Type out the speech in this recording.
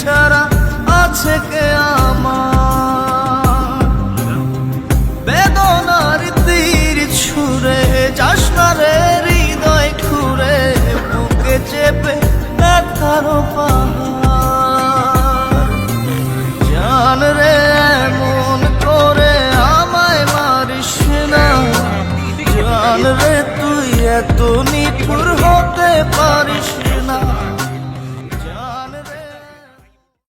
ছাড়া আছে কে আমার? বেদনার তীর ছুঁড়ে যাস না রে হৃদয় খুঁড়ে, বুকে চেপে ব্যথার পাহাড়। জান রে এমন করে আমায় মারিস না, জান রে তুই এত নিঠুর হতে